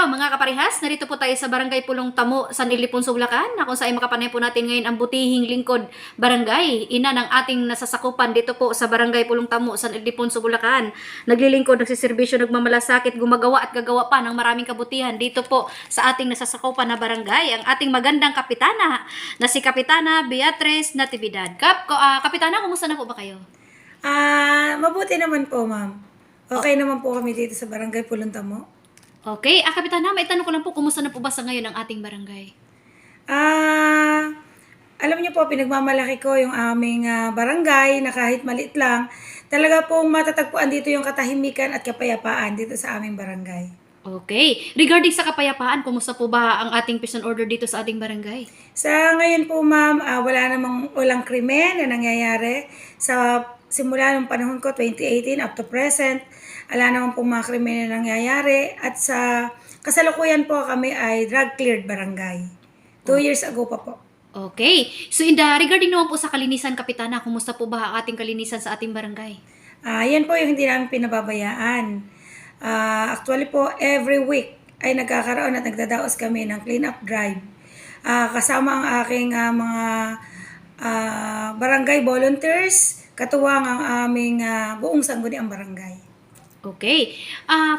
araw mga kaparehas, narito po tayo sa Barangay Pulong Tamo, San Ildefonso, Bulacan, na kung saan makapanay po natin ngayon ang butihing lingkod barangay, ina ng ating nasasakupan dito po sa Barangay Pulong Tamo, San Ildefonso, Bulacan. Naglilingkod, nagsiservisyo, nagmamalasakit, gumagawa at gagawa pa ng maraming kabutihan dito po sa ating nasasakupan na barangay, ang ating magandang kapitana na si Kapitana Beatrice Natividad. Kapitana, kumusta na po ba kayo? Mabuti naman po, ma'am. Okay naman po kami dito sa Barangay Pulong Tamo. Okay, Kapitana, may tanong ko lang po, kumusta na po ba sa ngayon ang ating barangay? Alam niyo po, pinagmamalaki ko yung aming barangay na kahit maliit lang, talaga pong matatagpuan dito yung katahimikan at kapayapaan dito sa aming barangay. Okay. Regarding sa kapayapaan, kumusta po ba ang ating peace and order dito sa ating barangay? Sa ngayon po, ma'am, walang krimen na nangyayari. Sa simula ng panahon ko, 2018 up to present, wala naman pong mga krimen na nangyayari. At sa kasalukuyan po kami ay drug-cleared barangay. 2 years ago pa po. Okay. So, regarding naman po sa kalinisan, Kapitana, kumusta po ba ang ating kalinisan sa ating barangay? Yan po yung hindi namin pinababayaan. Actually po, every week ay nagkakaroon at nagdadaos kami ng clean-up drive. Kasama ang aking mga barangay volunteers, katuwang ang aming buong sangguniang barangay. Okay.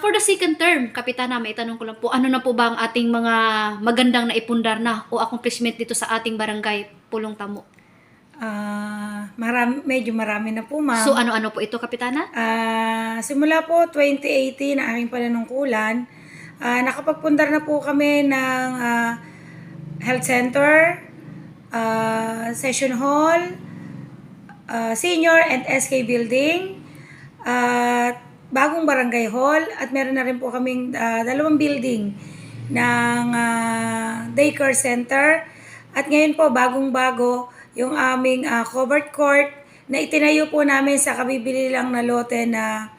For the second term, Kapitana, may tanong ko lang po, ano na po ba ang ating mga magandang naipundar na o accomplishment dito sa ating barangay Pulong Tamo? Medyo marami na po, ma'am. So, ano-ano po ito, Kapitana? Simula po 2018 na aking pananungkulan, nakapagpundar na po kami ng health center, session hall, senior and SK building, bagong barangay hall, at meron na rin po kaming 2 building ng daycare center. At ngayon po, bagong-bago yung aming covered court na itinayo po namin sa kabibili lang na lote na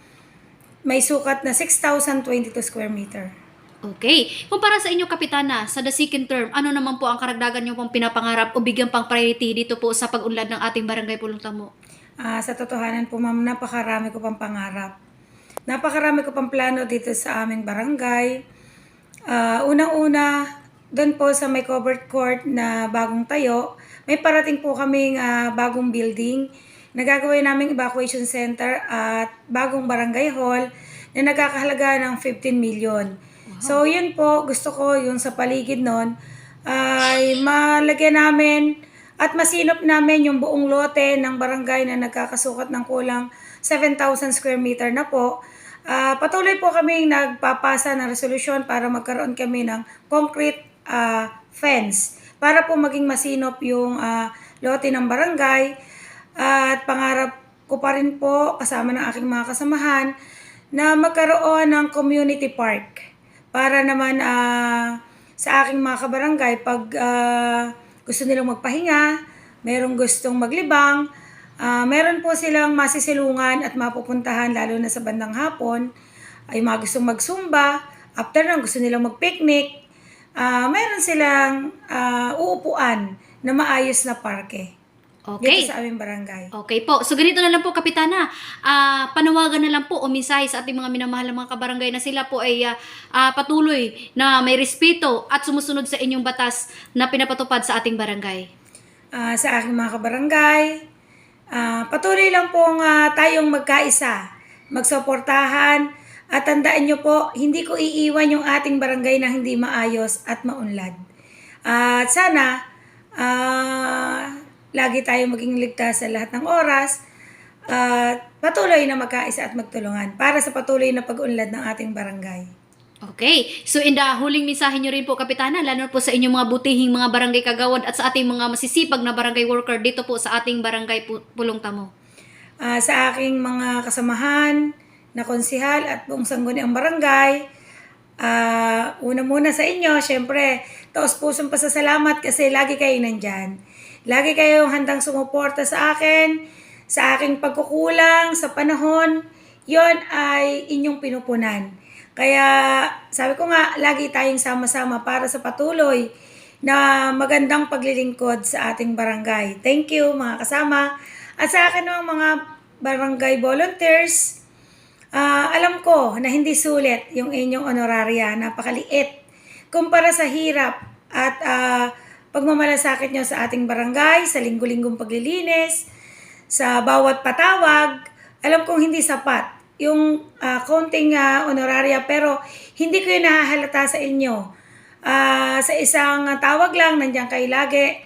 may sukat na 6,022 square meter. Okay. Kumpara sa inyo, Kapitana, sa the second term, ano naman po ang karagdagan nyo pong pinapangarap o bigyan pang priority dito po sa pag-unlad ng ating Barangay Pulong Tamo? Sa totohanan po, ma'am, napakarami ko pang pangarap. Napakarami ko pang plano dito sa aming barangay. Unang-una, doon po sa may covered court na bagong tayo, may parating po kaming bagong building na gagawin naming evacuation center at bagong barangay hall na nagkakahalaga ng 15 million. Wow. So yun po, gusto ko yung sa paligid nun ay malagyan namin at masinop namin yung buong lote ng barangay na nagkakasukat ng kulang 7,000 square meter na po. Patuloy po kaming nagpapasa ng resolusyon para magkaroon kami ng concrete fence para po maging masinop yung lote ng barangay. At pangarap ko pa rin po kasama ng aking mga kasamahan na magkaroon ng community park para naman sa aking mga kabarangay pag gusto nilang magpahinga, merong gustong maglibang, meron po silang masisilungan at mapupuntahan lalo na sa bandang hapon, ay mga gustong magsumba, after nun gusto nilang magpicnic, meron silang uupuan na maayos na parke. Okay. Dito sa aming barangay. Okay po. So, ganito na lang po, Kapitana. Panawagan na lang po o mensahe sa ating mga minamahal na mga kabarangay na sila po ay patuloy na may respeto at sumusunod sa inyong batas na pinapatupad sa ating barangay. Sa aking mga kabarangay, patuloy lang pong tayong magkaisa, magsuportahan, at tandaan nyo po, hindi ko iiwan yung ating barangay na hindi maayos at maunlad. At sana, lagi tayong maging ligtas sa lahat ng oras at patuloy na magkaisa at magtulungan para sa patuloy na pag-unlad ng ating barangay. Okay. So, in the huling mensahe nyo rin po, Kapitana, lalo po sa inyong mga butihing mga barangay kagawad at sa ating mga masisipag na barangay worker dito po sa ating Barangay Pulong Tamo. Sa aking mga kasamahan na konsihal at buong sangguniang barangay, una muna sa inyo, syempre, taos pusong pasasalamat kasi lagi kayo nandyan. Lagi kayong handang sumuporta sa akin, sa aking pagkukulang, sa panahon, yon ay inyong pinupunan. Kaya sabi ko nga, lagi tayong sama-sama para sa patuloy na magandang paglilingkod sa ating barangay. Thank you mga kasama. At sa akin mga barangay volunteers, Alam ko na hindi sulit yung inyong honoraria, napakaliit kumpara sa hirap at pagmamalasakit nyo sa ating barangay, sa linggo-linggong paglilinis, sa bawat patawag. Alam kong hindi sapat yung konting honoraria, pero hindi ko yun nahahalata sa inyo. Sa isang tawag lang, nandiyan kayo lagi.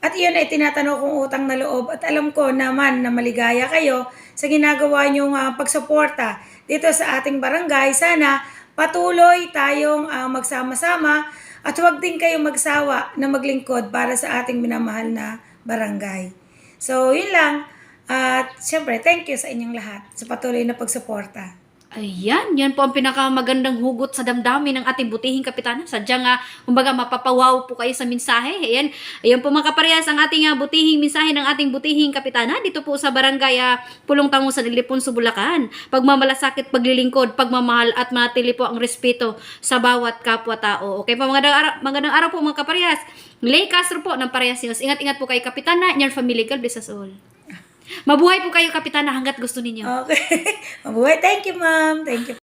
At iyon ay tinatanong kong utang na loob, at alam ko naman na maligaya kayo sa ginagawa nyong pagsuporta dito sa ating barangay. Sana patuloy tayong magsama-sama at huwag din kayong magsawa na maglingkod para sa ating minamahal na barangay. So, yun lang. At syempre, thank you sa inyong lahat sa patuloy na pagsuporta. Ayan, yan po ang pinakamagandang hugot sa damdamin ng ating butihing kapitana. Sadyang kumbaga mapapawaw po kayo sa mensahe. Ayan po mga kaparehas ang ating butihing mensahe ng ating butihing kapitana dito po sa barangay Pulong Tango sa Iliponso, Bulacan. Pagmamalasakit, paglilingkod, pagmamahal at manatili po ang respeto sa bawat kapwa-tao. Okay po, magandang araw po mga kaparehas. Lay Castro po ng Parehas News. Ingat-ingat po kayo kapitana and your family. God bless us all. Mabuhay po kayo kapitana hanggat gusto ninyo. Okay. Mabuhay. Thank you, ma'am. Thank you.